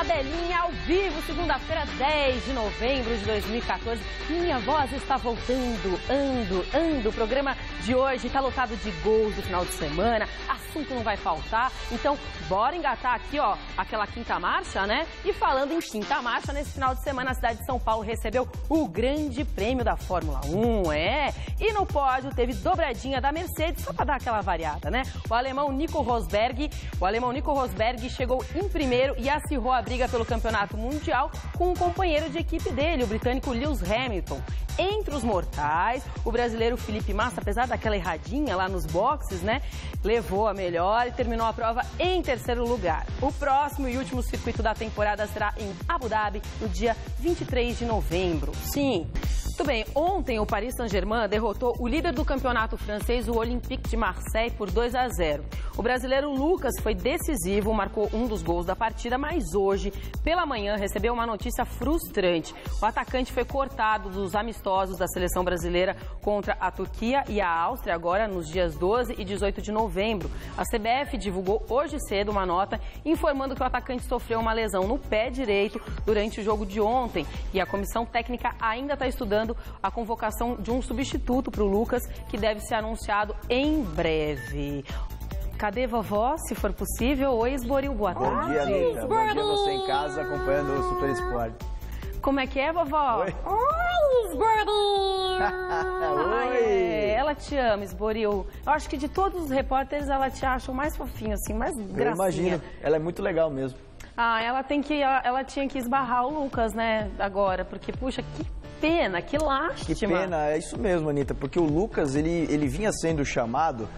tabelinha ao vivo, segunda-feira, 10 de novembro de 2014. Minha voz está voltando, ando. O programa de hoje está lotado de gols do final de semana, assunto não vai faltar. Então, bora engatar aqui, ó, aquela quinta marcha, né? E falando em quinta marcha, nesse final de semana a cidade de São Paulo recebeu o grande prêmio da Fórmula 1, E no pódio teve dobradinha da Mercedes, só para dar aquela variada, né? O alemão Nico Rosberg chegou em primeiro e acirrou a briga pelo campeonato mundial com um companheiro de equipe dele, o britânico Lewis Hamilton. Entre os mortais, o brasileiro Felipe Massa, apesar daquela erradinha lá nos boxes, né, levou a melhor e terminou a prova em terceiro lugar. O próximo e último circuito da temporada será em Abu Dhabi, no dia 23 de novembro. Sim. Muito bem, ontem o Paris Saint-Germain derrotou o líder do campeonato francês, o Olympique de Marseille, por 2-0. O brasileiro Lucas foi decisivo, marcou um dos gols da partida, mas hoje, pela manhã, recebeu uma notícia frustrante. O atacante foi cortado dos amistosos da seleção brasileira contra a Turquia e a Áustria, agora nos dias 12 e 18 de novembro. A CBF divulgou hoje cedo uma nota informando que o atacante sofreu uma lesão no pé direito durante o jogo de ontem. E a comissão técnica ainda está estudando a convocação de um substituto para o Lucas, que deve ser anunciado em breve. Cadê vovó, se for possível? Oi, Esboril, boa tarde. Bom dia, Anitta. Bom dia você em casa, acompanhando o Super Esporte. Como é que é, vovó? Oi. Oi, Esboril. Oi. Ela te ama, Esboril. Eu acho que de todos os repórteres, ela te acha o mais fofinho, assim, mais gracinha. Eu imagino, ela é muito legal mesmo. Ah, ela tinha que esbarrar o Lucas, né, agora, porque, puxa, que pena, que lástima. Que pena, é isso mesmo, Anitta, porque o Lucas, ele vinha sendo chamado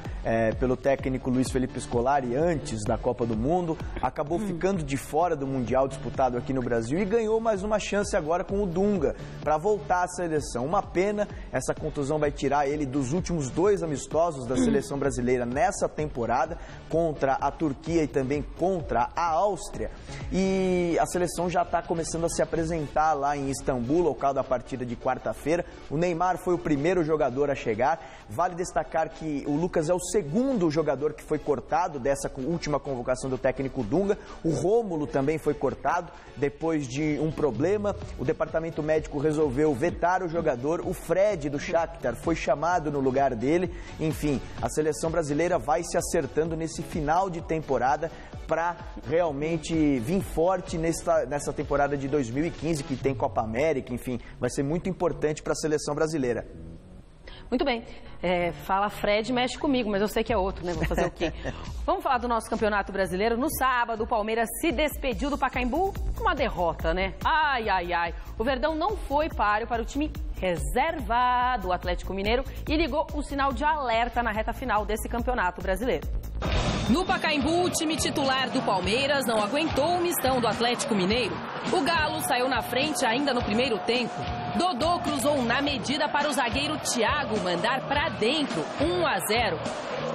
pelo técnico Luiz Felipe Scolari antes da Copa do Mundo, acabou ficando de fora do Mundial disputado aqui no Brasil e ganhou mais uma chance agora com o Dunga para voltar à seleção. Uma pena, essa contusão vai tirar ele dos últimos 2 amistosos da seleção brasileira nessa temporada, contra a Turquia e também contra a Áustria. E a seleção já está começando a se apresentar lá em Istambul, local da partida de quarta-feira. O Neymar foi o primeiro jogador a chegar. Vale destacar que o Lucas é o segundo jogador que foi cortado dessa última convocação do técnico Dunga. O Rômulo também foi cortado depois de um problema. O departamento médico resolveu vetar o jogador. O Fred do Shakhtar foi chamado no lugar dele. Enfim, a seleção brasileira vai se acertando nesse final de temporada para realmente vir forte nessa temporada de 2015, que tem Copa América, enfim, vai ser muito importante para a seleção brasileira. Muito bem. Fala Fred, mexe comigo, mas eu sei que é outro, né? Vou fazer o quê? Vamos falar do nosso Campeonato Brasileiro. No sábado, o Palmeiras se despediu do Pacaembu com uma derrota, né? Ai. O Verdão não foi páreo para o time reserva do Atlético Mineiro e ligou o sinal de alerta na reta final desse Campeonato Brasileiro. No Pacaembu, o time titular do Palmeiras não aguentou o mistão do Atlético Mineiro. O Galo saiu na frente ainda no primeiro tempo. Dodô cruzou na medida para o zagueiro Thiago mandar para dentro, 1-0.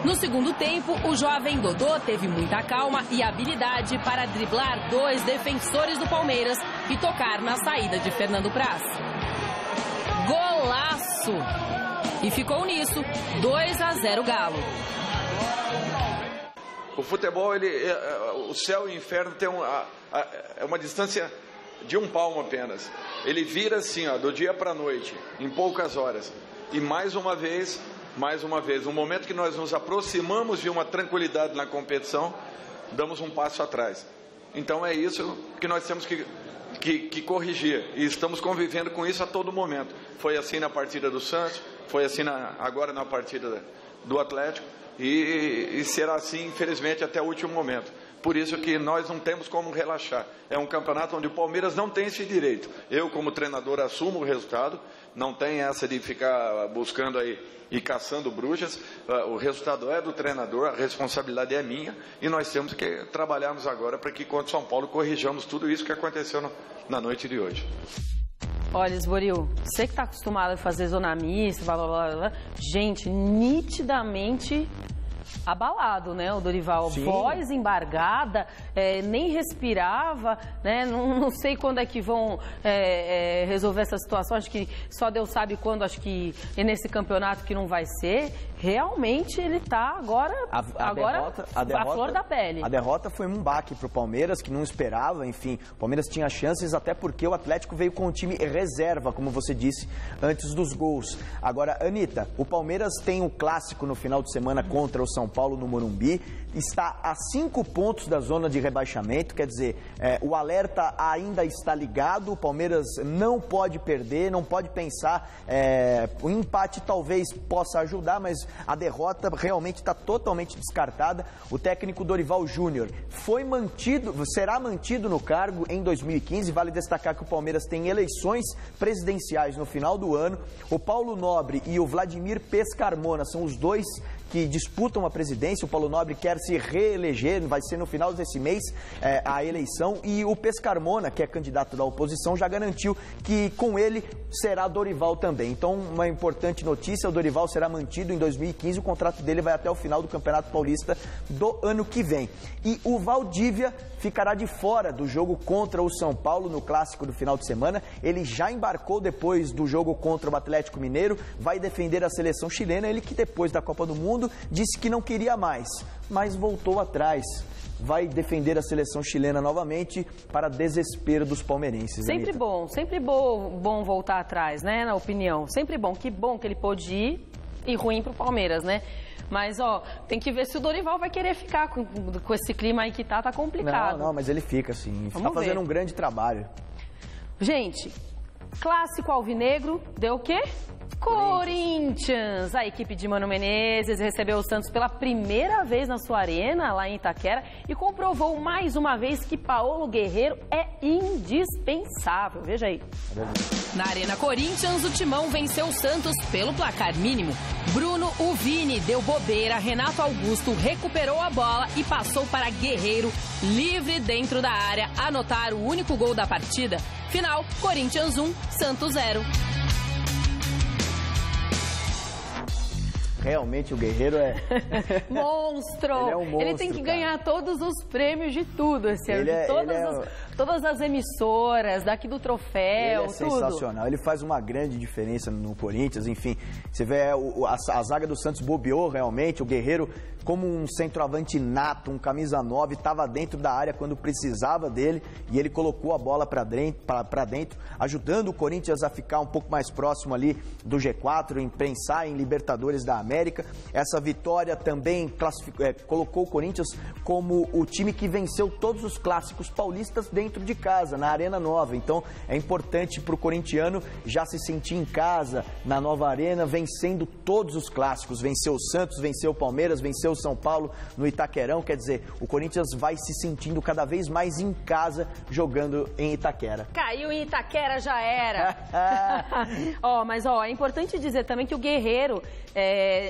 No segundo tempo, o jovem Dodô teve muita calma e habilidade para driblar 2 defensores do Palmeiras e tocar na saída de Fernando Praz. Golaço! E ficou nisso, 2-0 Galo. O futebol, o céu e o inferno tem uma distância de 1 palmo apenas. Ele vira assim, ó, do dia para a noite, em poucas horas. E mais uma vez, no momento que nós nos aproximamos de uma tranquilidade na competição, damos um passo atrás. Então é isso que nós temos que corrigir. E estamos convivendo com isso a todo momento. Foi assim na partida do Santos, foi assim agora na partida do Atlético. E será assim, infelizmente, até o último momento. Por isso que nós não temos como relaxar. É um campeonato onde o Palmeiras não tem esse direito. Eu, como treinador, assumo o resultado. Não tem essa de ficar buscando aí e caçando bruxas. O resultado é do treinador, a responsabilidade é minha. E nós temos que trabalharmos agora para que, contra o São Paulo, corrijamos tudo isso que aconteceu na noite de hoje. Olha, Esboril, você que está acostumado a fazer zona mista, blá, blá, blá, blá. Gente, nitidamente abalado, né, o Dorival? Sim. Voz embargada, nem respirava, né? Não sei quando é que vão resolver essa situação, acho que só Deus sabe quando, acho que é nesse campeonato que não vai ser. Realmente ele está agora a flor da pele. A derrota foi um baque para o Palmeiras, que não esperava, enfim, o Palmeiras tinha chances, até porque o Atlético veio com o time reserva, como você disse, antes dos gols. Agora, Anitta, o Palmeiras tem um clássico no final de semana contra o São Paulo no Morumbi, está a 5 pontos da zona de rebaixamento, quer dizer, o alerta ainda está ligado, o Palmeiras não pode perder, não pode pensar, o empate talvez possa ajudar, mas a derrota realmente está totalmente descartada. O técnico Dorival Júnior será mantido no cargo em 2015, vale destacar que o Palmeiras tem eleições presidenciais no final do ano, o Paulo Nobre e o Vladimir Pescarmona são os dois que disputam a presidência. O Paulo Nobre quer se reeleger, vai ser no final desse mês a eleição, e o Pescarmona, que é candidato da oposição, já garantiu que com ele será Dorival também. Então, uma importante notícia, o Dorival será mantido em 2015, o contrato dele vai até o final do Campeonato Paulista do ano que vem. E o Valdívia ficará de fora do jogo contra o São Paulo no clássico do final de semana. Ele já embarcou depois do jogo contra o Atlético Mineiro, vai defender a seleção chilena, ele que depois da Copa do Mundo disse que não queria mais, mas voltou atrás. Vai defender a seleção chilena novamente, para desespero dos palmeirenses. Sempre bom voltar atrás, né, na opinião. Sempre bom. Que bom que ele pôde ir e ruim pro Palmeiras, né? Mas, tem que ver se o Dorival vai querer ficar com esse clima aí que tá complicado. Não, mas ele fica sim. Está fazendo um grande trabalho. Gente, clássico alvinegro, deu o quê? Corinthians! A equipe de Mano Menezes recebeu o Santos pela primeira vez na sua arena, lá em Itaquera, e comprovou mais uma vez que Paulo Guerreiro é indispensável. Veja aí. Na Arena Corinthians, o Timão venceu o Santos pelo placar mínimo. Bruno Uvini deu bobeira, Renato Augusto recuperou a bola e passou para Guerreiro, livre dentro da área, anotar o único gol da partida. Final, Corinthians 1, Santos 0. Realmente o Guerreiro é... monstro! Ele é um monstro, ele tem que ganhar todos os prêmios de tudo esse ano. Todas as emissoras, daqui do troféu, tudo. Sensacional. Ele faz uma grande diferença no Corinthians. Enfim, você vê a zaga do Santos bobeou realmente. O Guerreiro, como um centroavante nato, um camisa 9, estava dentro da área quando precisava dele. E ele colocou a bola para dentro, ajudando o Corinthians a ficar um pouco mais próximo ali do G4, em pensar em Libertadores da América. Essa vitória também colocou o Corinthians como o time que venceu todos os clássicos paulistas dentro de casa, na Arena Nova. Então é importante para o corintiano já se sentir em casa, na nova arena, vencendo todos os clássicos. Venceu o Santos, venceu o Palmeiras, venceu o São Paulo no Itaquerão. Quer dizer, o Corinthians vai se sentindo cada vez mais em casa jogando em Itaquera. Caiu em Itaquera, já era. Mas é importante dizer também que o Guerreiro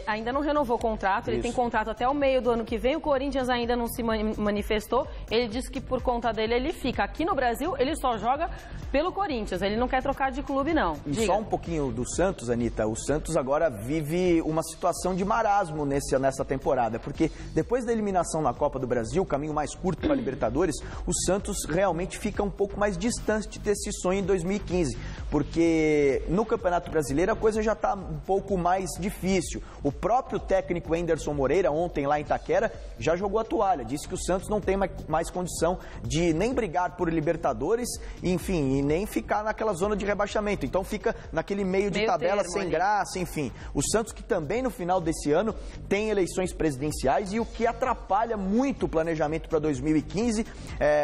ainda não renovou o contrato. Ele tem contrato até o meio do ano que vem. O Corinthians ainda não se manifestou. Ele disse que por conta dele ele fica. Aqui no Brasil, ele só joga pelo Corinthians. Ele não quer trocar de clube, não. E só um pouquinho do Santos, Anitta. O Santos agora vive uma situação de marasmo nessa temporada, porque depois da eliminação na Copa do Brasil, o caminho mais curto para a Libertadores, o Santos realmente fica um pouco mais distante desse sonho em 2015, porque no Campeonato Brasileiro a coisa já está um pouco mais difícil. O próprio técnico Anderson Moreira, ontem lá em Itaquera, já jogou a toalha, disse que o Santos não tem mais condição de nem brigar por Libertadores, enfim, e nem ficar naquela zona de rebaixamento. Então fica naquele meio de tabela sem graça, enfim. O Santos, que também no final desse ano tem eleições presidenciais, e o que atrapalha muito o planejamento para 2015,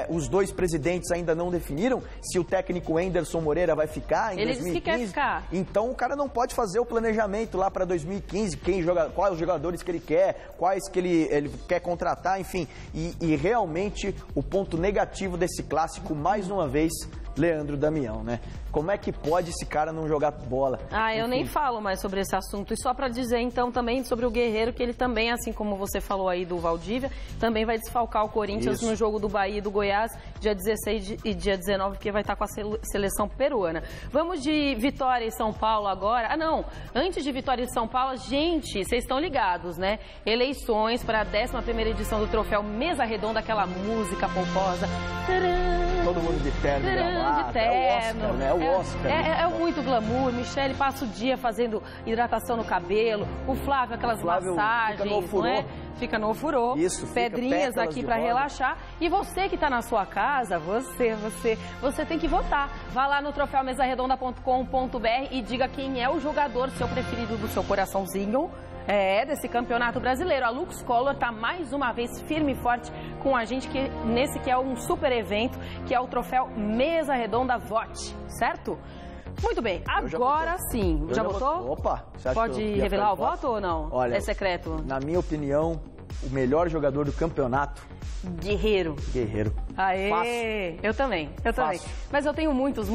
os dois presidentes ainda não definiram se o técnico Anderson Moreira vai ficar em 2015. Ele disse que quer ficar. Então o cara não pode fazer o planejamento lá para 2015, quais os jogadores que ele quer, quais que ele quer contratar, enfim. E realmente o ponto negativo desse clássico, mais uma vez, Leandro Damião, né? Como é que pode esse cara não jogar bola? Eu nem falo mais sobre esse assunto. E só para dizer, então, também sobre o Guerreiro, que ele também, assim como você falou aí do Valdívia, também vai desfalcar o Corinthians no jogo do Bahia e do Goiás, dia 16 e dia 19, porque vai estar com a seleção peruana. Vamos de Vitória e São Paulo agora. Antes de Vitória e São Paulo, gente, vocês estão ligados, né? Eleições para a 11ª edição do Troféu Mesa Redonda, aquela música pomposa. Todo mundo de terno, de terno. É o Oscar. É muito glamour. Michele passa o dia fazendo hidratação no cabelo. O Flávio, aquelas massagens. Fica no ofurô. Fica no ofurô. Isso, pedrinhas aqui para relaxar. E você que está na sua casa, você tem que votar. Vá lá no troféumesarredonda.com.br e diga quem é o jogador, seu preferido do seu coraçãozinho. Desse Campeonato Brasileiro. A Lux Color está mais uma vez firme e forte com a gente nesse que é um super evento, que é o Troféu Mesa Redonda Vote, certo? Muito bem, agora sim. Já votou? Opa! Pode revelar o voto ou não? Olha, é secreto? Na minha opinião, o melhor jogador do campeonato... Guerreiro. Aê! Fácil. Eu também. Mas eu tenho muitos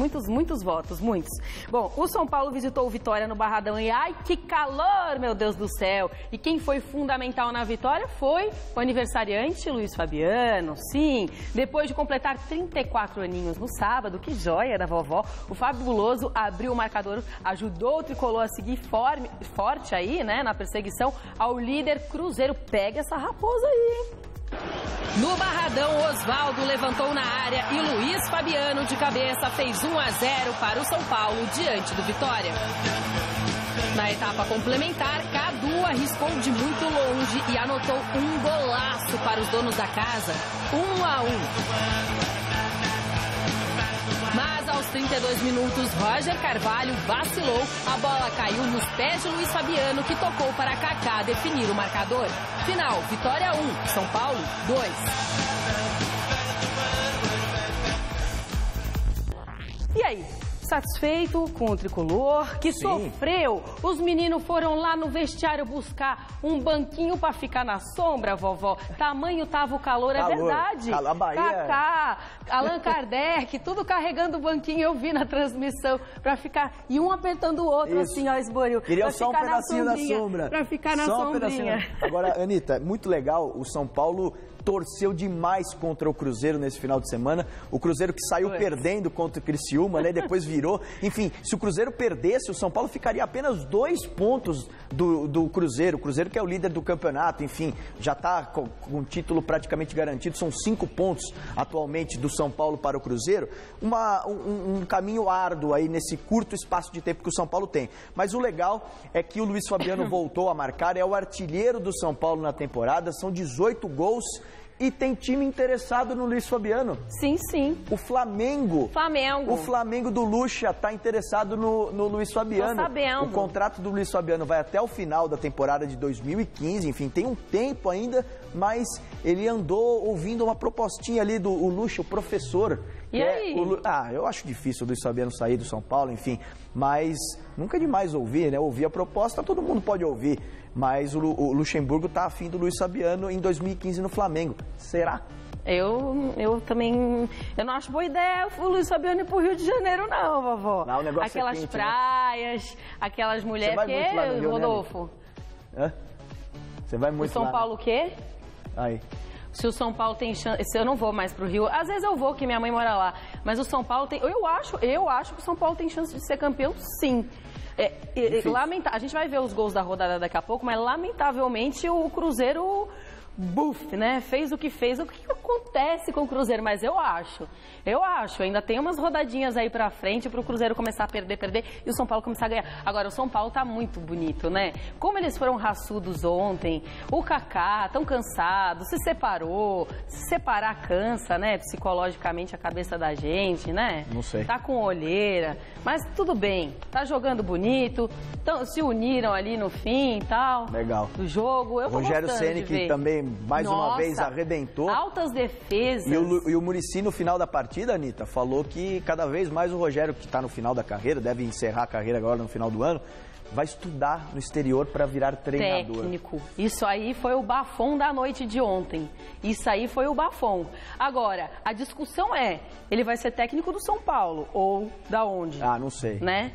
votos, muitos. Bom, o São Paulo visitou o Vitória no Barradão e ai, que calor, meu Deus do céu! E quem foi fundamental na vitória foi o aniversariante Luiz Fabiano, sim. Depois de completar 34 aninhos no sábado, que joia da vovó, o fabuloso abriu o marcador, ajudou o tricolor a seguir forte aí, né, na perseguição ao líder Cruzeiro. Pega essa raposa aí, hein? No Barradão, Osvaldo levantou na área e Luiz Fabiano de cabeça fez 1-0 para o São Paulo diante do Vitória. Na etapa complementar, Cadu arriscou de muito longe e anotou um golaço para os donos da casa, 1-1. Mas aos 32 minutos, Roger Carvalho vacilou, a bola caiu nos pés de Luiz Fabiano, que tocou para Kaká definir o marcador. Final, Vitória 1, São Paulo 2. E aí? Satisfeito com o tricolor, que sofreu? Os meninos foram lá no vestiário buscar um banquinho para ficar na sombra, vovó. Tamanho tava o calor, é verdade. A Bahia. Kaká, Allan Kardec, tudo carregando o banquinho, eu vi na transmissão, para ficar, e um apertando o outro, assim, ó, esboril. Queria só um pedacinho da sombra. Para ficar na sombrinha. Agora, Anitta, muito legal, o São Paulo torceu demais contra o Cruzeiro nesse final de semana. O Cruzeiro que saiu perdendo contra o Criciúma, né? Depois virou. Enfim, se o Cruzeiro perdesse, o São Paulo ficaria apenas 2 pontos do Cruzeiro. O Cruzeiro que é o líder do campeonato, enfim, já está com o título praticamente garantido. São 5 pontos atualmente do São Paulo para o Cruzeiro. Um caminho árduo aí nesse curto espaço de tempo que o São Paulo tem. Mas o legal é que o Luiz Fabiano voltou a marcar, é o artilheiro do São Paulo na temporada, são 18 gols. E tem time interessado no Luiz Fabiano. Sim, sim. O Flamengo. O Flamengo do Lucha está interessado no Luiz Fabiano. Tô sabendo. O contrato do Luiz Fabiano vai até o final da temporada de 2015. Enfim, tem um tempo ainda, mas ele andou ouvindo uma propostinha ali do Lucha, o professor. E aí? Eu acho difícil o Luiz Fabiano sair do São Paulo, enfim. Mas nunca é demais ouvir, né? Ouvir a proposta, todo mundo pode ouvir. Mas o Luxemburgo está afim do Luiz Fabiano em 2015 no Flamengo. Será? Eu também... Eu não acho boa ideia o Luiz Fabiano ir pro Rio de Janeiro, não, vovó. Não, o negócio aquelas quente, praias, né? Aquelas mulheres... Você vai muito lá no Rio, Rodolfo? Hã? Você vai muito lá? O São Paulo o quê? Aí. Se o São Paulo tem chance... Se eu não vou mais pro Rio... Às vezes eu vou, que minha mãe mora lá. Mas o São Paulo tem... Eu acho que o São Paulo tem chance de ser campeão, sim. A gente vai ver os gols da rodada daqui a pouco, mas lamentavelmente o Cruzeiro, né? Fez o que fez. O que acontece com o Cruzeiro? Mas eu acho. Ainda tem umas rodadinhas aí pra frente pro Cruzeiro começar a perder e o São Paulo começar a ganhar. Agora, o São Paulo tá muito bonito, né? Como eles foram raçudos ontem, o Kaká tão cansado, se separou. Se separar cansa, né? Psicologicamente a cabeça da gente, né? Não sei. Tá com olheira, mas tudo bem. Tá jogando bonito, se uniram ali no fim e tal. Legal. Do jogo, eu tô Rogério Ceni, que também mais uma vez arrebentou. Altas defesas. E o Muricy no final da partida, Anitta, falou que cada vez mais o Rogério, que está no final da carreira, deve encerrar a carreira agora no final do ano, vai estudar no exterior para virar treinador. Técnico. Isso aí foi o bafão da noite de ontem. Isso aí foi o bafão. Agora, a discussão é, ele vai ser técnico do São Paulo ou da onde? Ah, não sei. Né?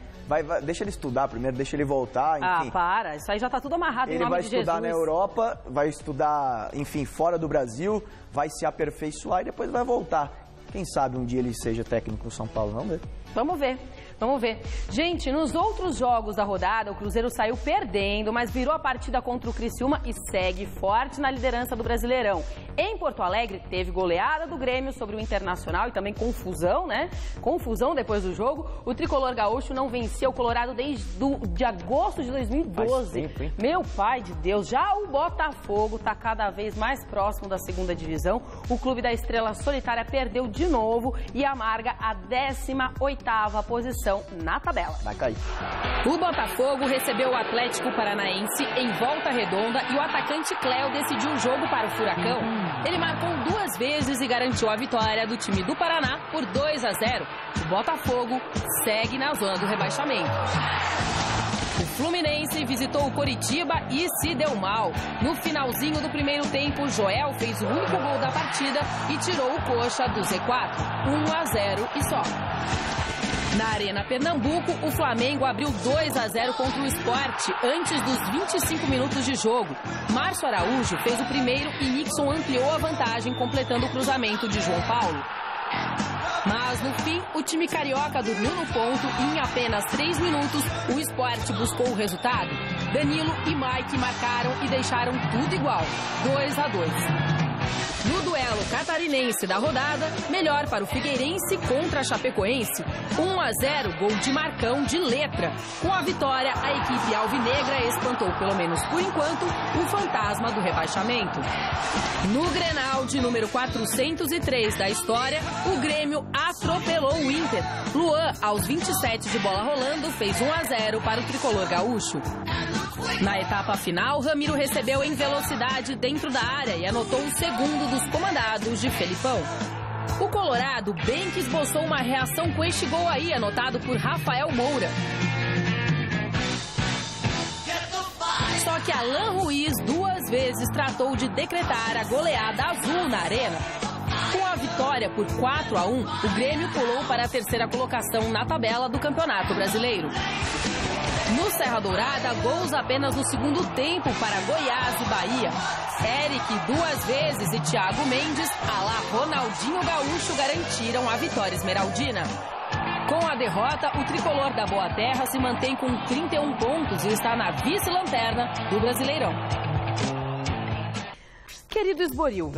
Deixa ele estudar primeiro, deixa ele voltar, enfim. Ah, para. Isso aí já tá tudo amarrado em nome de Jesus. Ele vai estudar na Europa, vai estudar, enfim, fora do Brasil, vai se aperfeiçoar e depois vai voltar. Quem sabe um dia ele seja técnico do São Paulo, vamos ver. Vamos ver. Vamos ver. Gente, nos outros jogos da rodada, o Cruzeiro saiu perdendo, mas virou a partida contra o Criciúma e segue forte na liderança do Brasileirão. Em Porto Alegre, teve goleada do Grêmio sobre o Internacional e também confusão, né? Confusão depois do jogo. O tricolor gaúcho não vencia o Colorado desde de agosto de 2012. Faz tempo, hein? Meu pai de Deus, já o Botafogo está cada vez mais próximo da segunda divisão. O clube da Estrela Solitária perdeu de novo e amarga a 18ª posição na tabela. Vai cair. O Botafogo recebeu o Atlético Paranaense em Volta Redonda e o atacante Cléo decidiu o jogo para o Furacão. Ele marcou 2 vezes e garantiu a vitória do time do Paraná por 2-0. O Botafogo segue na zona do rebaixamento. O Fluminense visitou o Coritiba e se deu mal. No finalzinho do primeiro tempo, Joel fez o único gol da partida e tirou o Coxa do Z4. 1-0 e só. Na Arena Pernambuco, o Flamengo abriu 2-0 contra o Sport antes dos 25 minutos de jogo. Márcio Araújo fez o primeiro e Nixon ampliou a vantagem, completando o cruzamento de João Paulo. Mas no fim, o time carioca dormiu no ponto e em apenas 3 minutos o Sport buscou o resultado. Danilo e Mike marcaram e deixaram tudo igual, 2-2. No duelo catarinense da rodada, melhor para o Figueirense contra a Chapecoense. 1-0, gol de Marcão de letra. Com a vitória, a equipe alvinegra espantou, pelo menos por enquanto, o fantasma do rebaixamento. No Grenal de número 403 da história, o Grêmio atropelou o Inter. Luan, aos 27 de bola rolando, fez 1-0 para o tricolor gaúcho. Na etapa final, Ramiro recebeu em velocidade dentro da área e anotou o segundo dos comandados de Felipão. O Colorado bem que esboçou uma reação com este gol aí, anotado por Rafael Moura. Só que Alan Ruiz 2 vezes tratou de decretar a goleada azul na arena. Com a vitória por 4-1, o Grêmio pulou para a 3ª colocação na tabela do Campeonato Brasileiro. No Serra Dourada, gols apenas no segundo tempo para Goiás e Bahia. Eric 2 vezes e Thiago Mendes, alá Ronaldinho Gaúcho, garantiram a vitória esmeraldina. Com a derrota, o tricolor da Boa Terra se mantém com 31 pontos e está na vice-lanterna do Brasileirão. Querido Esboril,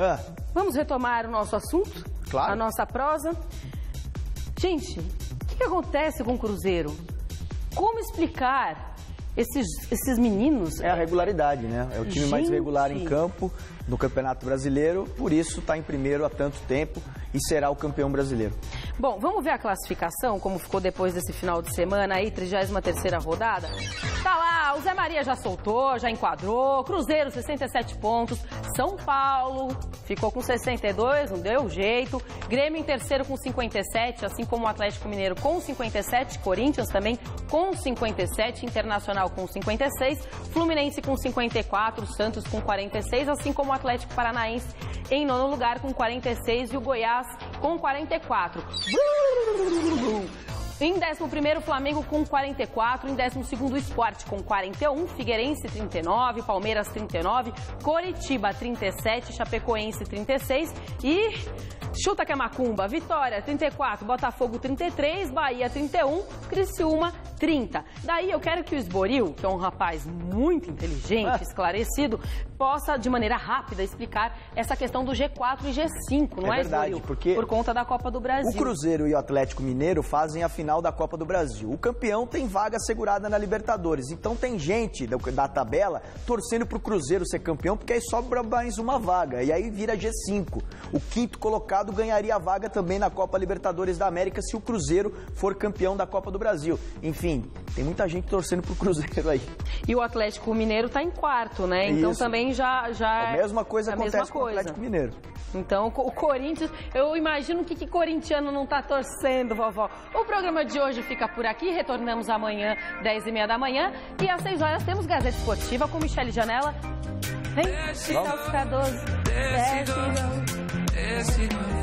vamos retomar o nosso assunto? Claro. A nossa prosa? Gente, o que acontece com o Cruzeiro? Como explicar esses meninos? É a regularidade, né? É o time mais regular em campo no Campeonato Brasileiro, por isso está em primeiro há tanto tempo e será o campeão brasileiro. Bom, vamos ver a classificação, como ficou depois desse final de semana aí, 33ª rodada? Tá lá, o Zé Maria já soltou, já enquadrou, Cruzeiro 67 pontos, São Paulo ficou com 62, não deu jeito, Grêmio em terceiro com 57, assim como o Atlético Mineiro com 57, Corinthians também com 57, Internacional com 56, Fluminense com 54, Santos com 46, assim como o Atlético Paranaense em 9º lugar com 46 e o Goiás com 44. Em 11º, Flamengo com 44, em 12º, Sport com 41, Figueirense 39, Palmeiras 39, Coritiba 37, Chapecoense 36 e chuta que é macumba, Vitória 34, Botafogo 33, Bahia 31, Criciúma 30. Daí eu quero que o Esboril, que é um rapaz muito inteligente, esclarecido, possa de maneira rápida explicar essa questão do G4 e G5, não é, verdade, Esboril? porque por conta da Copa do Brasil. O Cruzeiro e o Atlético Mineiro fazem a final da Copa do Brasil. O campeão tem vaga assegurada na Libertadores. Então tem gente da tabela torcendo pro Cruzeiro ser campeão, porque aí sobra mais uma vaga. E aí vira G5. O 5º colocado ganharia a vaga também na Copa Libertadores da América se o Cruzeiro for campeão da Copa do Brasil. Enfim, tem muita gente torcendo pro Cruzeiro aí. E o Atlético Mineiro tá em 4º, né? Então também também já A mesma coisa é a acontece mesma com o coisa. Atlético Mineiro. Então, o Corinthians, eu imagino que corintiano não tá torcendo, vovó. O programa de hoje fica por aqui, retornamos amanhã, 10h30 da manhã. E às 6 horas temos Gazeta Esportiva com Michele Janela. Vem, Cristal Cardoso.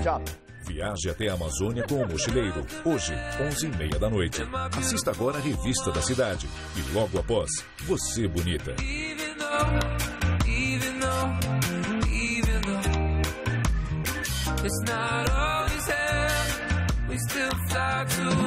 Tchau. Viaje até a Amazônia com o Mochileiro, hoje, 11h30 da noite. Assista agora a Revista da Cidade. E logo após, Você Bonita. It's not always here. We still fly to